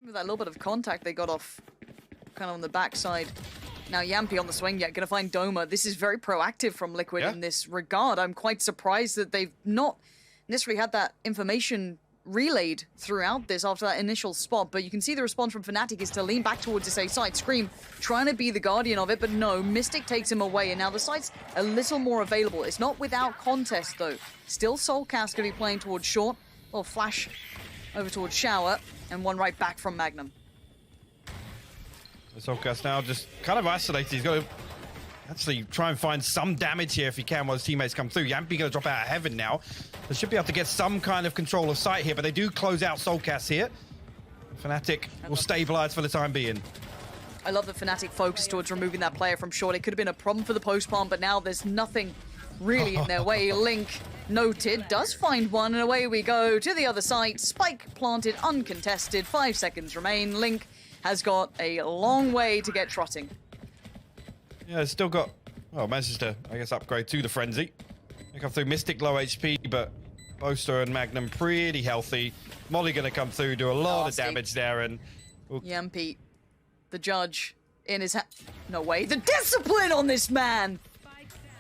With that little bit of contact they got off kind of on the backside. Now Yampi on the swing yet, gonna find Doma. This is very proactive from Liquid in this regard. I'm quite surprised that they've not necessarily had that information relayed throughout this after that initial spot, but you can see the response from Fnatic is to lean back towards this A site. Scream trying to be the guardian of it, but no, Mystic takes him away, and now the site's a little more available. It's not without contest though. Still Soulcast gonna be playing towards short. Little flash over towards Shower, and one right back from Magnum. Soulcast now just kind of isolated. He's got to actually try and find some damage here if he can while his teammates come through. Yampi going to drop out of heaven now. They should be able to get some kind of control of sight here, but they do close out Soulcast here. Fnatic will stabilize for the time being. I love that Fnatic focused towards removing that player from short. It could have been a problem for the post-plant, but now there's nothing really in their way. Link noted, does find one, and away we go to the other side. Spike planted, uncontested, 5 seconds remain. Link has got a long way to get trotting. Yeah, it's still got, well, manages to, I guess, upgrade to the Frenzy. They come through Mystic low HP, but Boaster and Magnum pretty healthy. Molly gonna come through, do a lot of damage there, and... Yampi, the judge, in his no way, the discipline on this man!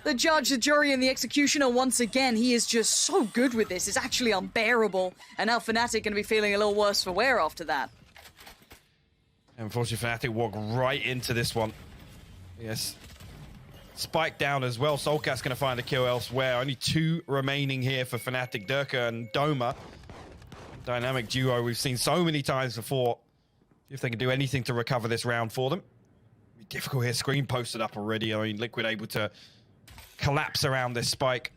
The judge, the jury, and the executioner, once again, he is just so good with this. It's actually unbearable. And now Fnatic gonna be feeling a little worse for wear after that. Unfortunately, Fnatic walk right into this one. Yes. Spike down as well. Soulcast going to find a kill elsewhere. Only 2 remaining here for Fnatic, Durka and Doma. Dynamic duo we've seen so many times before. See if they can do anything to recover this round for them. It'll be difficult here. Screen posted up already. I mean, Liquid able to collapse around this Spike.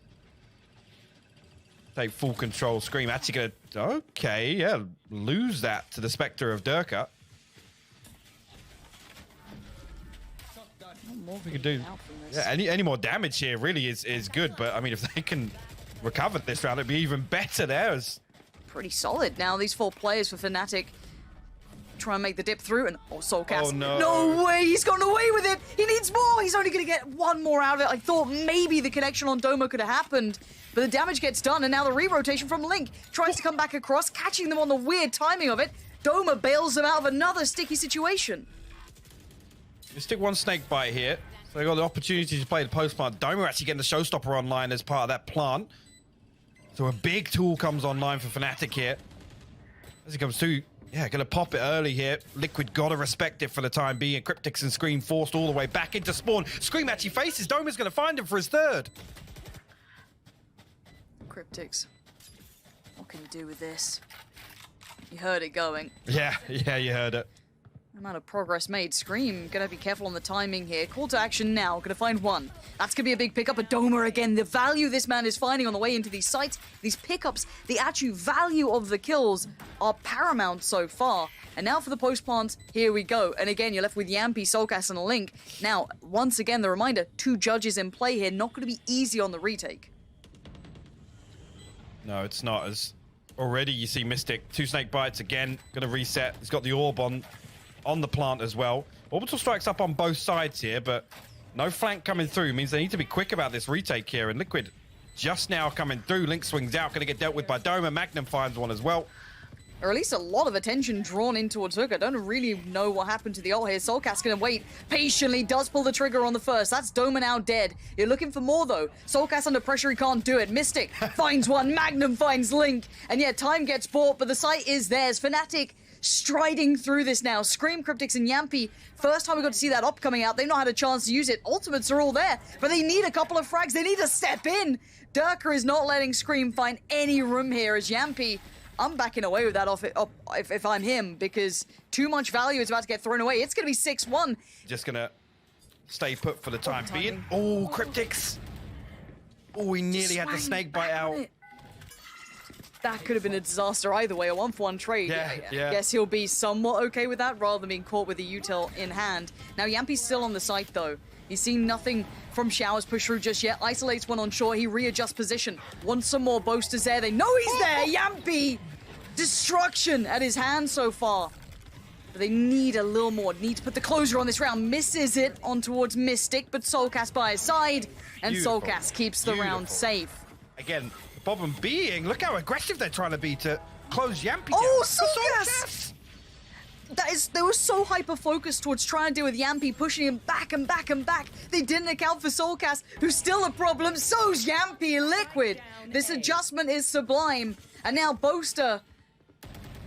Take full control. Scream actually going to... Okay, yeah. Lose that to the Spectre of Durka. More we can do. Yeah, any more damage here really is good, but I mean, if they can recover this round, it'd be even better there. Pretty solid now, these 4 players for Fnatic. Try and make the dip through, and Soulcast. Oh no. No way, he's gone away with it! He needs more! He's only gonna get 1 more out of it. I thought maybe the connection on Doma could have happened, but the damage gets done, and now the re-rotation from Link tries to come back across, catching them on the weird timing of it. Doma bails them out of another sticky situation. Stick 1 snake bite here. So they got the opportunity to play the post plant. Doma actually getting the showstopper online as part of that plant. So a big tool comes online for Fnatic here. As he comes through, yeah, gonna pop it early here. Liquid gotta respect it for the time being. Cryptix and Scream forced all the way back into spawn. Scream actually faces. Doma's gonna find him for his 3rd. Cryptix, what can you do with this? You heard it going. Yeah, you heard it. Amount of progress made. Scream, gonna be careful on the timing here. Call to action now, gonna find 1. That's gonna be a big pickup, but Doma again, the value this man is finding on the way into these sites, these pickups, the actual value of the kills are paramount so far. And now for the post plant, here we go. And again, you're left with Yampi, Soulcast, and a Link. Now, once again, the reminder, 2 judges in play here, not gonna be easy on the retake. No, it's not. As already you see Mystic, 2 snake bites again, gonna reset. He's got the orb on the plant as well. Orbital strikes up on both sides here, but no flank coming through means they need to be quick about this retake here. And Liquid just now coming through. Link swings out, going to get dealt with by Doma. Magnum finds one as well. Or at least a lot of attention drawn in towards Hook. I don't really know what happened to the ult here. Soulcast gonna wait patiently, does pull the trigger on the first. That's Doma now dead. You're looking for more though. Soulcast under pressure, he can't do it. Mystic finds one, Magnum finds Link. And yeah, time gets bought, but the site is theirs. Fnatic striding through this now. Scream, Cryptix, and Yampi. First time we got to see that op coming out. They've not had a chance to use it. Ultimates are all there, but they need a couple of frags. They need to step in. Durka is not letting Scream find any room here as Yampi. I'm backing away with that if I'm him, because too much value is about to get thrown away. It's going to be 6-1. Just going to stay put for the time being. Oh, Cryptix. Oh, he nearly had the snake bite out. That could have been a disaster either way, a 1-for-1 trade. Yeah. I guess he'll be somewhat okay with that rather than being caught with the util in hand. Now, Yampi's still on the site though. He's seen nothing from Shower's push through just yet. Isolates one on shore, he readjusts position. Wants some more boasters there. They know he's there, Yampi! Destruction at his hand so far. But they need a little more. Need to put the closer on this round. Misses it on towards Mystic, but Soulcast by his side. And Soulcast keeps the round safe. Again, the problem being, look how aggressive they're trying to be to close Yampi down. Oh, Soulcast! They were so hyper-focused towards trying to deal with Yampy, pushing him back and back and back. They didn't account for Soulcast, who's still a problem. So's Yampy and Liquid. This adjustment is sublime. And now Boaster.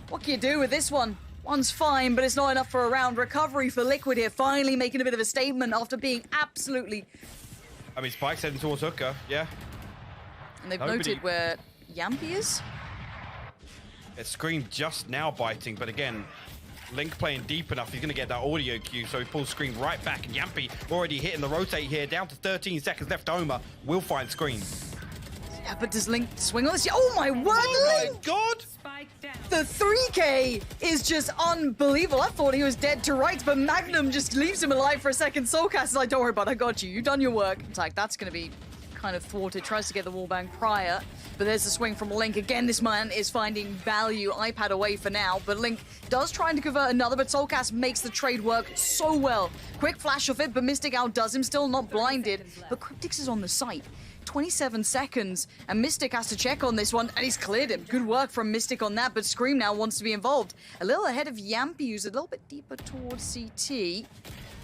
What can you do with this one? One's fine, but it's not enough for a round. Recovery for Liquid here, finally making a bit of a statement after being absolutely... I mean, Spike's heading towards Hooker, yeah. And they've noted where Yampy is. It's Scream just now biting, but again, Link playing deep enough, he's going to get that audio cue, so he pulls Scream right back, and Yampy already hitting the rotate here, down to 13 seconds left. Homer will find Scream. Yeah, but does Link swing on this? Oh my word, Oh Link! my god! The 3K is just unbelievable. I thought he was dead to rights, but Magnum just leaves him alive for a second. Soulcast is like, don't worry about it, I got you. You've done your work. It's like, that's going to be kind of thwarted. Tries to get the wallbang prior, but there's the swing from Link. Again, this man is finding value. iPad away for now, but Link does try to convert another, but Soulcast makes the trade work so well. Quick flash of it, but Mystic outdoes him. Still not blinded, but Cryptix is on the site. 27 seconds, and Mystic has to check on this one, and he's cleared him. Good work from Mystic on that, but Scream now wants to be involved. A little ahead of Yampy, who's a little bit deeper towards CT.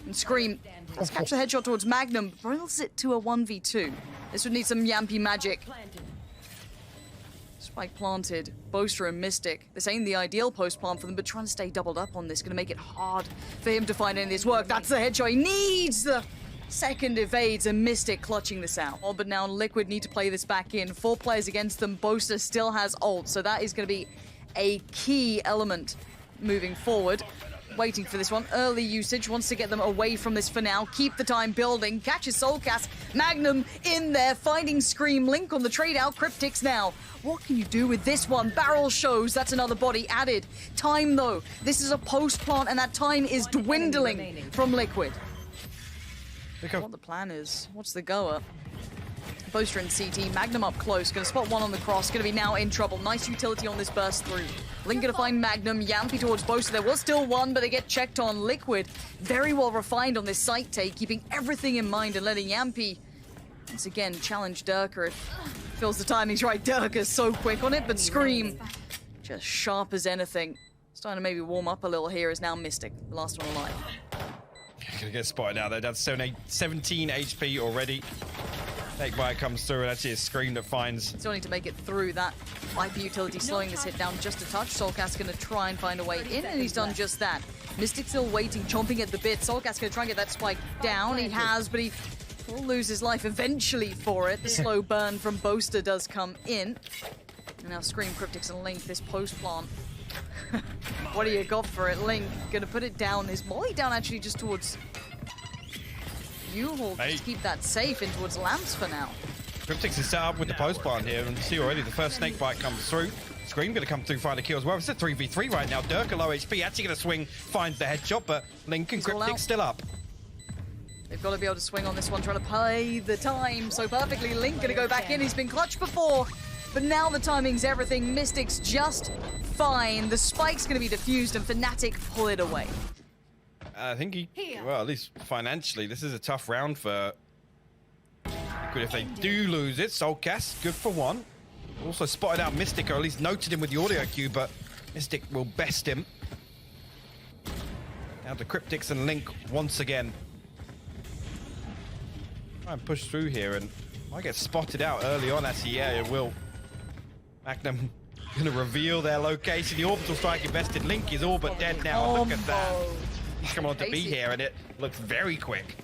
And Scream has catch the headshot towards Magnum, brings it to a 1v2. This would need some Yampy magic. Spike planted, Boaster and Mystic. This ain't the ideal post plant for them, but trying to stay doubled up on this, gonna make it hard for him to find any of this work. That's the headshot he needs! The second evades, and Mystic clutching this out. Oh, but now Liquid need to play this back in. 4 players against them. Boaster still has ult, so that is going to be a key element moving forward. Waiting for this one. Early usage, wants to get them away from this for now. Keep the time building. Catches Soulcast. Magnum in there, finding Scream. Link on the trade out. Cryptix now. What can you do with this one? Barrel shows. That's another body added. Time, though. This is a post plant, and that time is dwindling from Liquid. What the plan is. What's the goer? Boaster and CT. Magnum up close. Gonna spot one on the cross. Gonna be now in trouble. Nice utility on this burst through. Link gonna find Magnum. Yampy towards Boaster. There was still one, but they get checked on. Liquid very well refined on this site take, keeping everything in mind and letting Yampy once again challenge Durka. It feels the timing's right. Durka's so quick on it, but Scream just sharp as anything. Starting to maybe warm up a little here is now Mystic, the last one alive. Gonna get spotted now. They're down to 17 HP already. Snakebite comes through, and actually a Scream that finds. Still need to make it through that. IP utility slowing this hit down just a touch. Soulcast gonna try and find a way in, and he's done just that. Mystic still waiting, chomping at the bit. Soulcast gonna try and get that spike down. He has, but he will lose his life eventually for it. The slow burn from Boaster does come in. And now Scream, Cryptix, and Link, this post plant. What do you got for it? Link gonna put it down. Is Molly down actually just towards U-Haul? Just keep that safe in towards Lamps for now. Cryptix is set up with the post plant here, and you see already the first snakebite comes through. Scream gonna come through, find a kill as well. It's a 3v3 right now. Durka low HP, actually gonna swing, finds the headshot, but Link and Cryptix still up. They've got to be able to swing on this one, trying to play the time so perfectly. Link gonna go back in. He's been clutched before, but now the timing's everything. Mystic's just fine. The spike's gonna be diffused, and Fnatic pull it away. I think well, at least financially, this is a tough round for Liquid. If they do lose it, Soulcast, good for one. Also spotted out Mystic, or at least noted him with the audio cue, but Mystic will best him. Now to Cryptix and Link once again. Try and push through here, and might get spotted out early on. Actually, yeah, it will. Magnum gonna reveal their location. The orbital strike invested. Link is all but dead now. Look at that. He's come on to be here, and it looks very quick.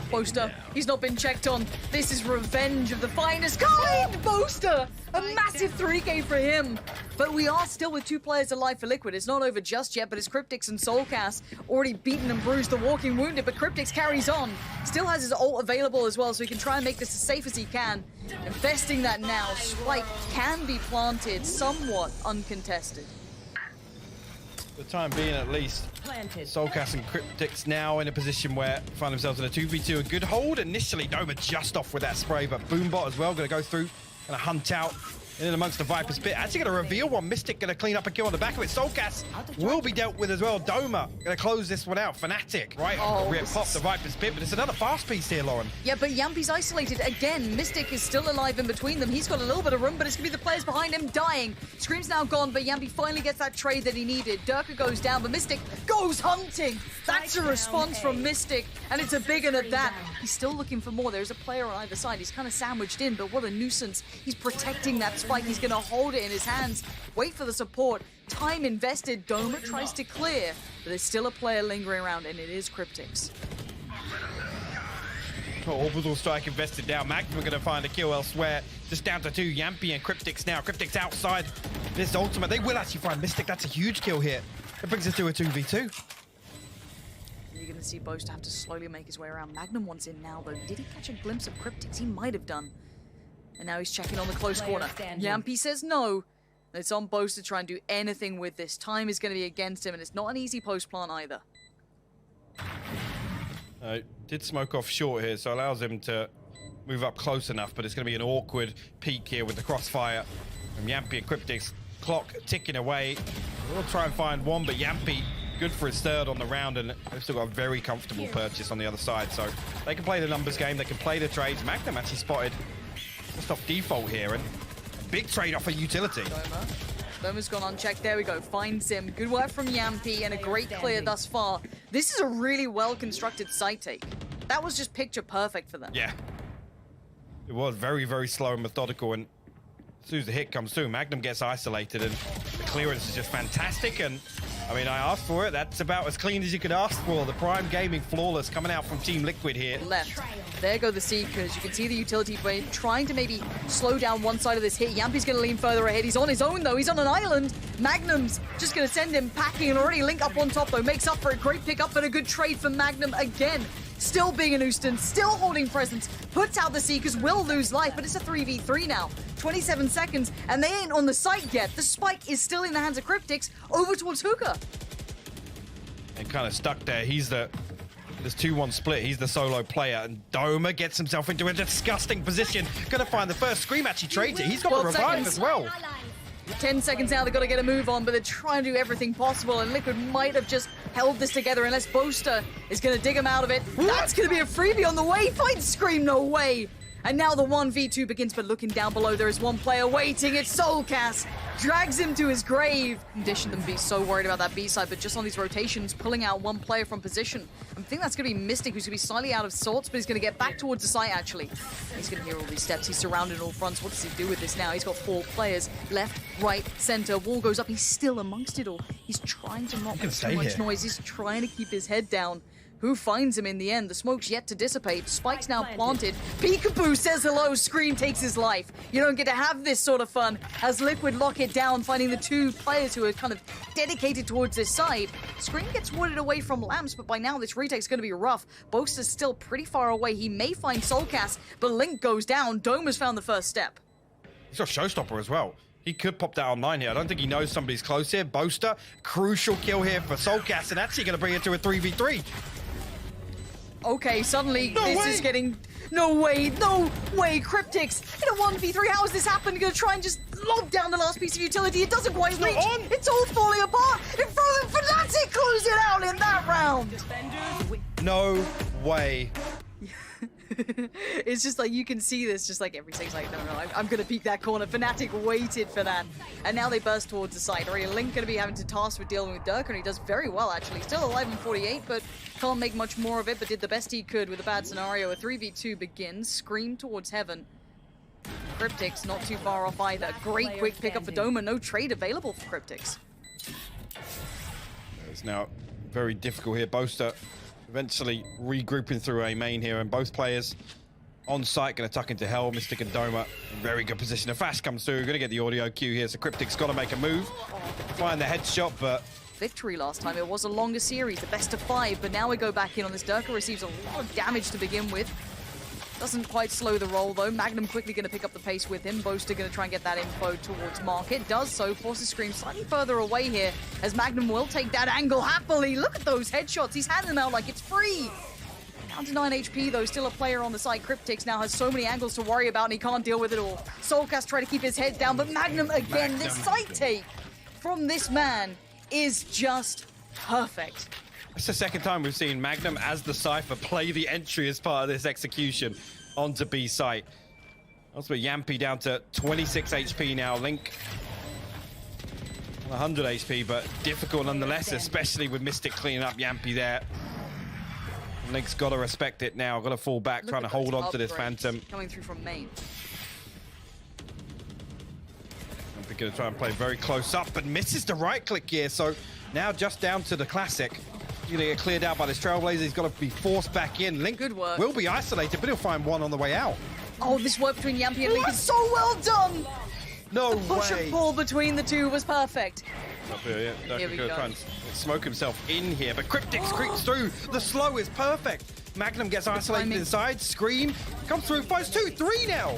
Boaster, he's not been checked on. This is revenge of the finest kind. Boaster, a massive 3K for him. But we are still with 2 players alive for Liquid. It's not over just yet, but it's Cryptix and Soulcast already beaten and bruised the walking wounded, but Cryptix carries on. Still has his ult available as well, so he can try and make this as safe as he can. Investing that now, Spike can be planted somewhat uncontested. For the time being, at least, Soulcast and Cryptix now in a position where find themselves in a 2v2. A good hold initially. Doma just off with that spray, but Boombot as well going to go through, going to hunt out in amongst the Viper's pit. Actually going to reveal one. Mystic going to clean up a kill on the back of it. Soulcast will be dealt with as well. Doma going to close this one out. Fnatic, right? Rip pop the Viper's pit, but it's another fast piece here, Lauren. Yeah, but Yampi's isolated again. Mystic is still alive in between them. He's got a little bit of room, but it's going to be the players behind him dying. Scream's now gone, but Yampi finally gets that trade that he needed. Durka goes down, but Mystic goes hunting. That's a response from Mystic, and it's a big one at that. He's still looking for more. There's a player on either side. He's kind of sandwiched in, but what a nuisance. He's protecting that spike. He's going to hold it in his hands, wait for the support. Time invested. Doma tries to clear, but there's still a player lingering around, and it is Cryptics. Orbital strike invested now. Magnum are going to find a kill elsewhere. Just down to 2. Yampi and Cryptics now. Cryptics outside this ultimate. They will actually find Mystic. That's a huge kill here. It brings us to a 2v2. You're going to see Boast have to slowly make his way around. Magnum wants in now, though. Did he catch a glimpse of Cryptics? He might have done. And now he's checking on the close corner. Yampi says no. It's on Boast to try and do anything with this. Time is going to be against him, and it's not an easy post plant either. Did smoke off short here, so allows him to move up close enough, but it's going to be an awkward peak here with the crossfire from Yampi and Cryptics. Clock ticking away. We'll try and find one, but Yampi good for his third on the round, and they've still got a very comfortable purchase on the other side, so they can play the numbers game, they can play the trades. Magnum actually spotted just off default here, and a big trade off a utility. Doma's gone unchecked. There we go. Finds him. Good work from Yampi and a great clear thus far. This is a really well-constructed side take. That was just picture perfect for them. Yeah. It was very, very slow and methodical, and as soon as the hit comes through, Magnum gets isolated, and the clearance is just fantastic. And I mean, I asked for it. That's about as clean as you could ask for. The Prime Gaming flawless coming out from Team Liquid here. Left. There go the Seekers. You can see the utility blade trying to maybe slow down one side of this hit. Yampi's going to lean further ahead. He's on his own, though. He's on an island. Magnum's just going to send him packing and already link up on top, though. Makes up for a great pickup and a good trade for Magnum again. Still being a nuisance, still holding presence. Puts out the Seekers, will lose life, but it's a 3v3 now. 27 seconds, and they ain't on the site yet. The spike is still in the hands of Cryptics, over towards Hookah. And kind of stuck there. He's the... There's 2-1 split. He's the solo player, and Doma gets himself into a disgusting position. Gonna find the first. Scream actually trades it. He's got the revive as well. 10 seconds now, they've got to get a move on, but they're trying to do everything possible, and Liquid might have just held this together unless Boaster is going to dig him out of it. That's going to be a freebie on the way. Fight Scream, no way. And now the 1v2 begins, but looking down below, there is one player waiting. It's Soulcast. Drags him to his grave. Conditioned them to be so worried about that B side, but just on these rotations, pulling out one player from position. I think that's going to be Mystic, who's going to be slightly out of sorts, but he's going to get back towards the site, actually. He's going to hear all these steps. He's surrounded on all fronts. What does he do with this now? He's got 4 players. Left, right, center. Wall goes up. He's still amongst it all. He's trying to not make too much noise. He's trying to keep his head down. Who finds him in the end? The smoke's yet to dissipate. Spike's now planted. Peekaboo says hello. Scream takes his life. You don't get to have this sort of fun as Liquid lock it down, finding the 2 players who are kind of dedicated towards this side. Scream gets wooded away from Lamps, but by now this retake's going to be rough. Boaster's still pretty far away. He may find Soulcast, but Link goes down. Doma's found the first step. He's got Showstopper as well. He could pop that online here. I don't think he knows somebody's close here. Boaster, crucial kill here for Soulcast, and actually going to bring it to a 3v3. Okay, suddenly this is getting... No way, Cryptics in a 1v3. How has this happened? Gonna try and just lob down the last piece of utility. It doesn't quite reach. It's all falling apart. In front of them, Fnatic close it out in that round. No way. It's just like, you can see this just like every second, like, no, I'm gonna peek that corner. Fnatic waited for that. And now they burst towards the side. Already Link gonna be having to task with dealing with Durka, and he does very well, actually. Still alive in 48, but can't make much more of it, but did the best he could with a bad scenario. A 3v2 begins. Scream towards heaven. Cryptics not too far off either. Great quick pickup for Doma. No trade available for Cryptics. It's now very difficult here. Boaster eventually regrouping through a main here, and both players on site going to tuck into hell. Mystic and Doma in very good position. A flash comes through. Going to get the audio cue here, so Cryptic's got to make a move. Find the headshot, but... Victory last time. It was a longer series, the best of 5, but now we go back in on this. Durka receives a lot of damage to begin with. Doesn't quite slow the roll, though. Magnum quickly going to pick up the pace with him. Boaster going to try and get that info towards Market. Does so. Forces Scream slightly further away here, as Magnum will take that angle happily. Look at those headshots. He's handing them out like it's free. Down to 9 HP though, still a player on the side. Cryptix now has so many angles to worry about and he can't deal with it all. Soulcast trying to keep his head down, but Magnum again, this side take from this man is just perfect. It's the second time we've seen Magnum as the Cypher play the entry as part of this execution onto B site. Also Yampy down to 26 HP now. Link 100 HP, but difficult nonetheless, especially with Mystic cleaning up Yampy there. Link's got to respect it now. Got to fall back, trying to hold on to this Phantom. Coming through from main. We're going to try and play very close up, but misses the right click here. So now just down to the classic. He's going to get cleared out by this Trailblazer. He's got to be forced back in. Link Good work. will be isolated, but he'll find one on the way out. Oh, this work between Yampy and Link is so well done! No the push way. and pull between the two was perfect. Up here, yeah. Here we Gonna go. try and smoke himself in here, but Cryptix creeps through. The slow is perfect. Magnum gets isolated timing. inside. Scream comes through. Finds 2, 3 now.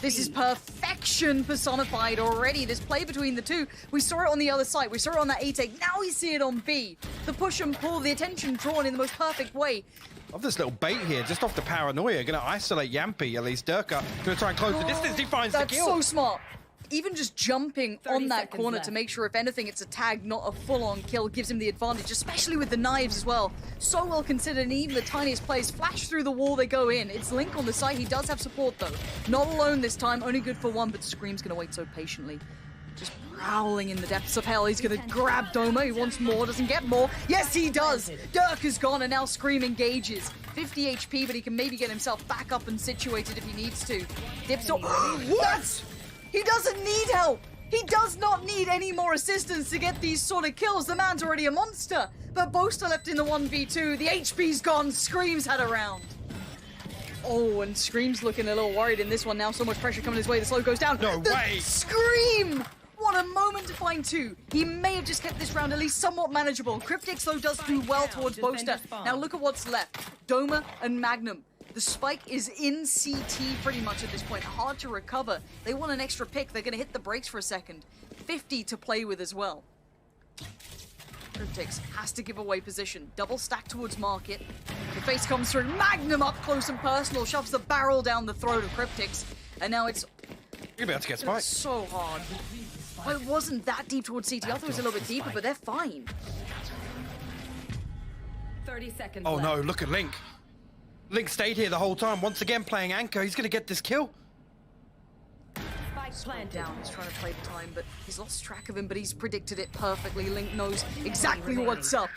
This is perfection personified already. This play between the two. We saw it on the other side. We saw it on that A take. Now we see it on B. The push and pull, the attention drawn in the most perfect way. Love this little bait here, just off the paranoia. Gonna isolate Yampy, at least Durka. Gonna try and close the distance. He finds the That's kill. so smart. Even just jumping on that seconds corner left. to make sure, if anything, it's a tag, not a full-on kill, gives him the advantage, especially with the knives as well. So well considered, and even the tiniest plays flash through the wall, they go in. It's Link on the side. He does have support, though. Not alone this time, only good for one, but Scream's going to wait so patiently. Just prowling in the depths of hell. He's going to grab Doma. He wants more, doesn't get more. Yes, he does. Dirk is gone, and now Scream engages. 50 HP, but he can maybe get himself back up and situated if he needs to. Dips up. What? He doesn't need help. He does not need any more assistance to get these sort of kills. The man's already a monster. But Boaster left in the 1v2. The HP's gone. Scream's had a round. Oh, and Scream's looking a little worried in this one now. So much pressure coming his way. The slow goes down. No way. Scream! What a moment to find 2. He may have just kept this round at least somewhat manageable. Cryptix, though, does do well towards Boaster. Now look at what's left. Doma and Magnum. The spike is in CT pretty much at this point. Hard to recover. They want an extra pick. They're going to hit the brakes for a second. 50 to play with as well. Cryptix has to give away position. Double stack towards Market. The face comes through. Magnum up close and personal. Shoves the barrel down the throat of Cryptix. And now it's You're about to get spiked. so hard. Well, it wasn't that deep towards CT. I thought it was a little bit deeper, but they're fine. 30 seconds Oh left. no, look at Link. Link stayed here the whole time, once again playing anchor. He's going to get this kill. Spike planted. Down, he's trying to play the time, but he's lost track of him, but he's predicted it perfectly. Link knows exactly what's up.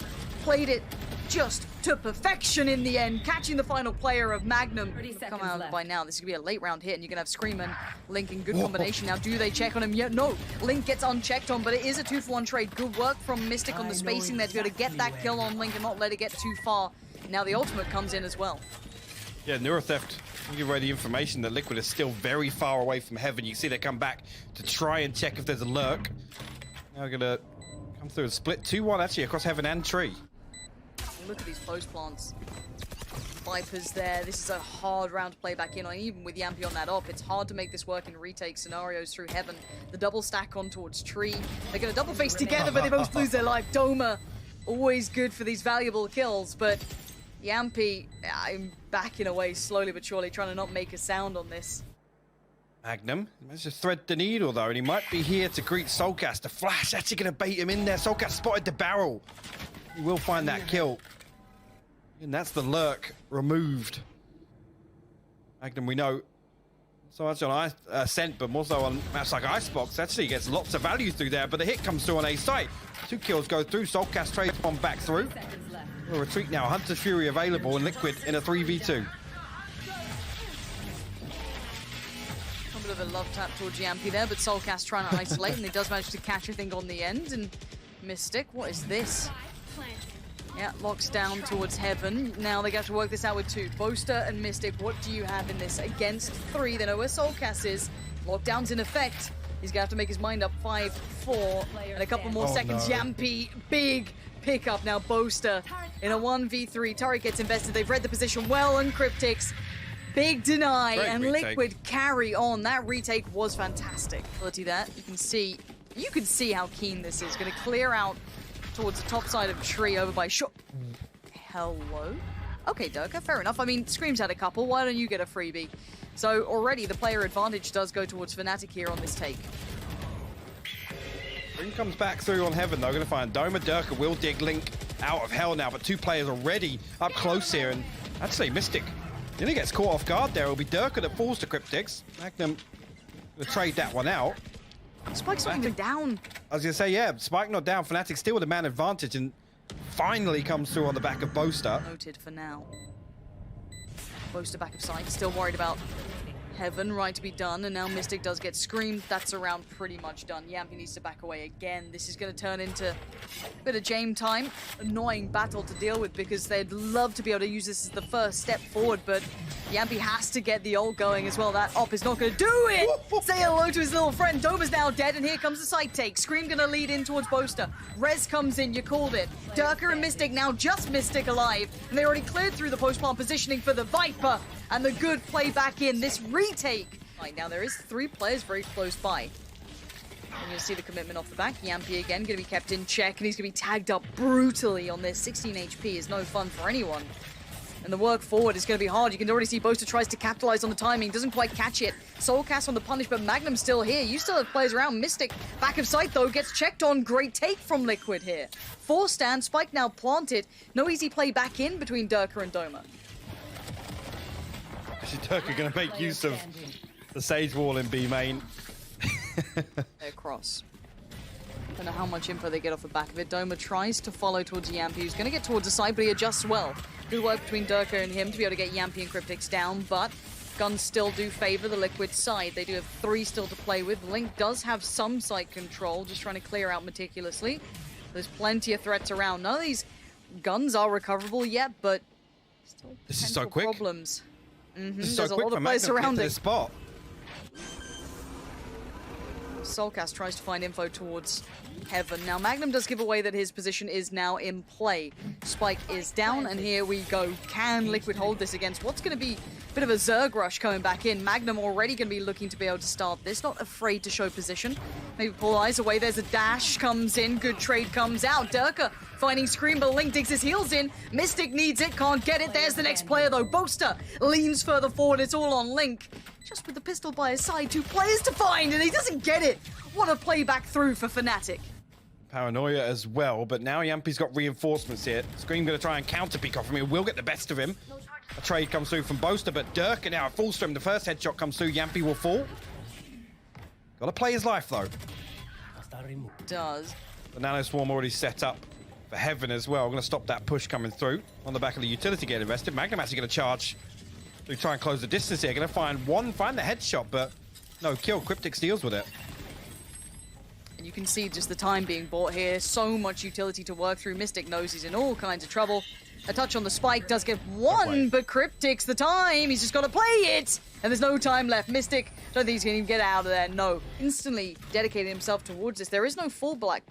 Played it just to perfection in the end, catching the final player of Magnum. 30 Come seconds out left. by now. This is going to be a late round hit, and you're going to have Scream and Link in good combination. Now, do they check on him? Yeah, no. Link gets unchecked on, but it is a 2-for-1 trade. Good work from Mystic on the spacing there to be able to get that kill on Link and not let it get too far. Now the ultimate comes in as well. Yeah, Neurotheft, you give away the information that Liquid is still very far away from heaven. You see they come back to try and check if there's a lurk. Now we're gonna come through and split 2-1 actually across heaven and tree. Look at these close plants. Vipers there. This is a hard round to play back in on. Even with Yampy on that op, it's hard to make this work in retake scenarios through heaven. The double stack on towards tree. They're going to double face together, but they both lose their life. Doma, always good for these valuable kills, but Yampy, I'm backing away slowly but surely, trying to not make a sound on this. Magnum managed to thread the needle though, and he might be here to greet Soulcast. The flash actually going to bait him in there. Soulcast spotted the barrel. He will find that kill. And that's the lurk removed. Magnum, we know, so much on Ascent, but more so on maps like Icebox. Actually gets lots of value through there, but the hit comes through on A site. 2 kills go through. Soulcast trades one back through. Seconds left. We'll retreat now. Hunter's Fury available and Liquid in a 3v2. A bit of a love tap towards Yampy there, but Soulcast trying to isolate, and he does manage to catch, I think, on the end. And Mystic, what is this? Yeah, locks down towards heaven. Now they have to work this out with 2. Boaster and Mystic, what do you have in this? Against 3, they know where Soulcast is. Lockdown's in effect. He's gonna have to make his mind up. 5-4, and a couple more seconds. No. Yampy, big pickup now. Boaster in a 1v3. Turret gets invested. They've read the position well, and Cryptix. Big deny, Great and retake. Liquid carry on. That retake was fantastic. Ability that you can see how keen this is. Going to clear out towards the top side of tree over by shot. Hello? Okay, Durka, fair enough. I mean, Scream's had a couple. Why don't you get a freebie? So already the player advantage does go towards Fnatic here on this take. Scream comes back through on Heaven, though. Going to find Doma. Durka will dig Link out of hell now, but two players already up close here. And actually, Mystic nearly gets caught off guard there. It'll be Durka that falls to Cryptix. Magnum will trade that one out. Spike's not even down. I was going to say, yeah, Spike not down. Fnatic still with a man advantage and finally comes through on the back of Boaster. Noted for now. Boaster back of sight, still worried about Heaven, right to be done, and now Mystic does get screamed. That's around pretty much done. Yampy needs to back away again. This is going to turn into a bit of Jame time. Annoying battle to deal with because they'd love to be able to use this as the first step forward, but Yampy has to get the ult going as well. That op is not going to do it! Say hello to his little friend. Doma's now dead, and here comes the side take. Scream going to lead in towards Boaster. Rez comes in, you called it. Durka and Mystic now just Mystic alive, and they already cleared through the post-plant positioning for the Viper. And the good play back in this retake. Right, now there is 3 players very close by. And you'll see the commitment off the back. Yampy again going to be kept in check, and he's going to be tagged up brutally on this. 16 HP is no fun for anyone. And the work forward is going to be hard. You can already see Boaster tries to capitalize on the timing, doesn't quite catch it. Soulcast on the punish, but Magnum's still here. You still have players around. Mystic, back of sight though, gets checked on. Great take from Liquid here. 4 stand, Spike now planted. No easy play back in between Durka and Doma. Durka going to make use of the Sage Wall in B main. They're cross. Don't know how much info they get off the back of it. Doma tries to follow towards Yampy, who's going to get towards the side, but he adjusts well. Good work between Durka and him to be able to get Yampy and Cryptix down, but guns still do favor the Liquid side. They do have 3 still to play with. Link does have some site control, just trying to clear out meticulously. There's plenty of threats around. None of these guns are recoverable yet, but still this is so quick. Problems. This is There's so a quick lot for of players Magnum to get around to it. this spot. Soulcast tries to find info towards Heaven. Now, Magnum does give away that his position is now in play. Spike is down, and here we go. Can Liquid hold this against what's going to be a bit of a Zerg rush coming back in? Magnum already going to be looking to be able to start this. Not afraid to show position. Maybe pull eyes away. There's a dash, comes in. Good trade comes out. Durka finding Scream, but Link digs his heels in. Mystic needs it, can't get it. There's the next player, though. Boaster leans further forward. It's all on Link. Just with the pistol by his side, 2 players to find, and he doesn't get it. What a play back through for Fnatic. Paranoia as well, but now Yampy's got reinforcements here. Scream going to try and counter pick off him. He will get the best of him. A trade comes through from Boaster, but Durka now falls to him. The first headshot comes through. Yampy will fall. Got to play his life, though. Does. The Nano Swarm already set up for Heaven as well. Going to stop that push coming through on the back of the utility getting invested. Magnum actually going to charge to try and close the distance here. Going to find the headshot, but no kill. Cryptix deals with it. And you can see just the time being bought here. So much utility to work through. Mystic knows he's in all kinds of trouble. A touch on the spike does get 1, but Cryptix the time. He's just got to play it. And there's no time left. Mystic, don't think he's going to get out of there. No. Instantly dedicated himself towards this. There is no full back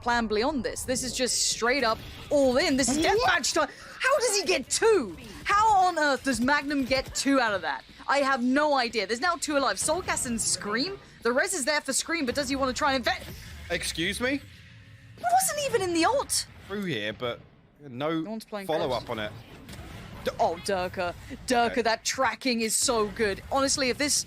plan beyond this. This is just straight up all in. This is deathmatch time. How does he get 2? How on earth does Magnum get 2 out of that? I have no idea. There's now 2 alive. Soulcast and Scream. The res is there for Scream, but does he want to try and vet? Excuse me? He wasn't even in the ult. Through here, but no follow-up on it. Oh, Durka. Durka, that tracking is so good. Honestly, if this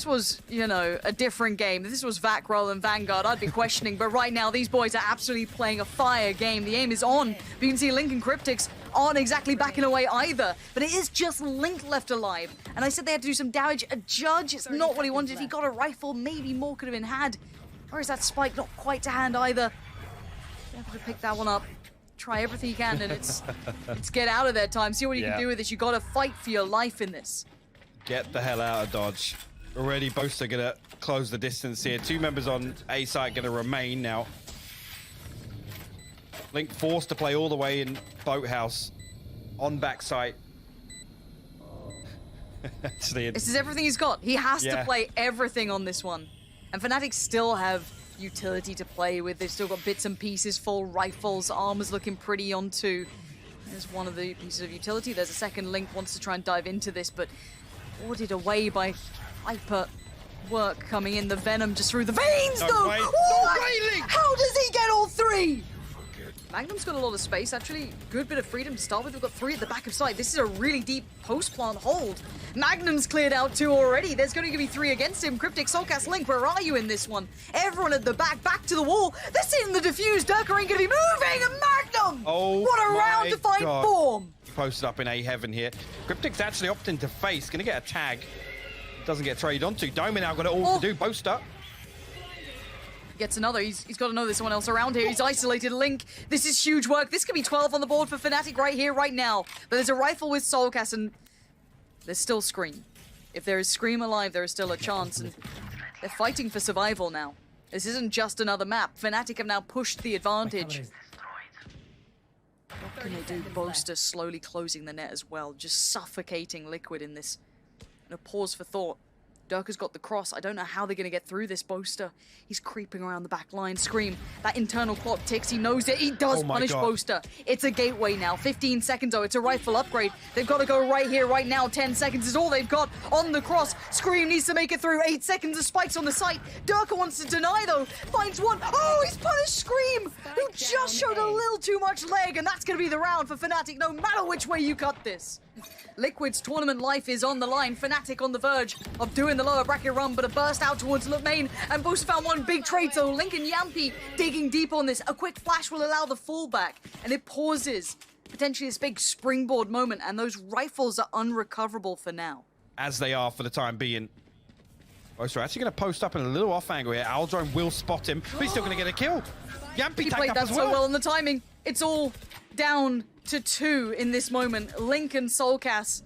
was, you know, a different game, if this was VAC rather than Vanguard, I'd be questioning. But right now, these boys are absolutely playing a fire game. The aim is on. But you can see Link and Cryptix aren't exactly backing away either. But it is just Link left alive. And I said they had to do some damage. A judge, it's not what he wanted. If he got a rifle, maybe more could have been had. Or is that spike not quite to hand either? You have to pick that one up. Try everything you can, and it's get out of there time. See what you can do with this. You got to fight for your life in this. Get the hell out of Dodge. Already Boaster gonna close the distance here. 2 members on A site gonna remain now. Link forced to play all the way in Boathouse on back site. This is everything he's got. He has to play everything on this one. And Fnatic still have utility to play with. They've still got bits and pieces, full rifles, armor's looking pretty on 2. There's one of the pieces of utility. There's a second. Link wants to try and dive into this, but ordered away by Hyper. Work coming in, the venom just through the veins, though! No way, Link! How does he get all 3? Magnum's got a lot of space, actually. Good bit of freedom to start with. We've got 3 at the back of side. This is a really deep post-plant hold. Magnum's cleared out 2 already. There's going to be 3 against him. Cryptic, Soulcast, Link, where are you in this one? Everyone at the back to the wall. They're seeing the defuse. Durka ain't going to be moving, and Magnum! Oh, what a round to find God. form! Posted up in A heaven here. Cryptic's actually opting to face. Going to get a tag. Doesn't get traded onto. Doma now got it all to do. Boast up. Gets another. He's got to know there's someone else around here. He's isolated Link. This is huge work. This could be 12 on the board for Fnatic right here, right now. But there's a rifle with Soulcast, and there's still Scream. If there is Scream alive, there is still a chance, and they're fighting for survival now. This isn't just another map. Fnatic have now pushed the advantage. What can they do? Boaster slowly closing the net as well, just suffocating Liquid in this. And a pause for thought. Durka's got the cross. I don't know how they're going to get through this Boaster. He's creeping around the back line. Scream. That internal clock ticks. He knows it. He does punish Boaster. It's a gateway now. 15 seconds, though. It's a rifle upgrade. They've got to go right here, right now. 10 seconds is all they've got on the cross. Scream needs to make it through. 8 seconds of spikes on the site. Durka wants to deny, though. Finds one. Oh, he's punished Scream, who just showed a little too much leg, and that's going to be the round for Fnatic, no matter which way you cut this. Liquid's tournament life is on the line. Fnatic on the verge of doing the lower bracket run, but a burst out towards main, and Booster found one big trade, so Link and Yampi digging deep on this. A quick flash will allow the fallback, and it pauses potentially this big springboard moment, and those rifles are unrecoverable for now. As they are for the time being. Booster actually going to post up in a little off angle here. Aldrome will spot him, but he's still going to get a kill. Yampi He played up that as so well. well on the timing. It's all down to 2 in this moment. Link and Soulcast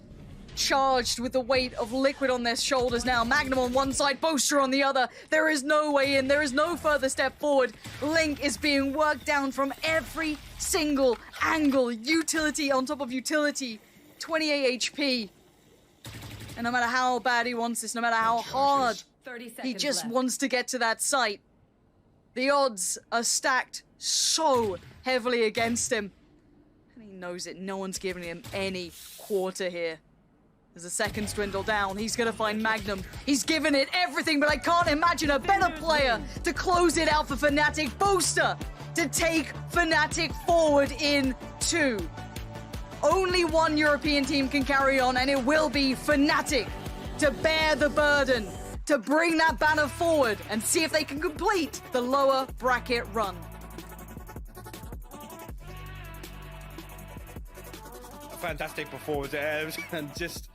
charged with the weight of Liquid on their shoulders now. Magnum on one side, Boaster on the other. There is no way in. There is no further step forward. Link is being worked down from every single angle. Utility on top of utility. 28 HP. And no matter how bad he wants this, no matter how hard he just wants to get to that site, the odds are stacked so heavily against him. And he knows it. No one's giving him any quarter here. As the seconds dwindle down, he's going to find Magnum. He's given it everything, but I can't imagine a better player to close it out for Fnatic. Boaster to take Fnatic forward in 2. Only one European team can carry on, and it will be Fnatic to bear the burden, to bring that banner forward and see if they can complete the lower bracket run. A fantastic performance, and just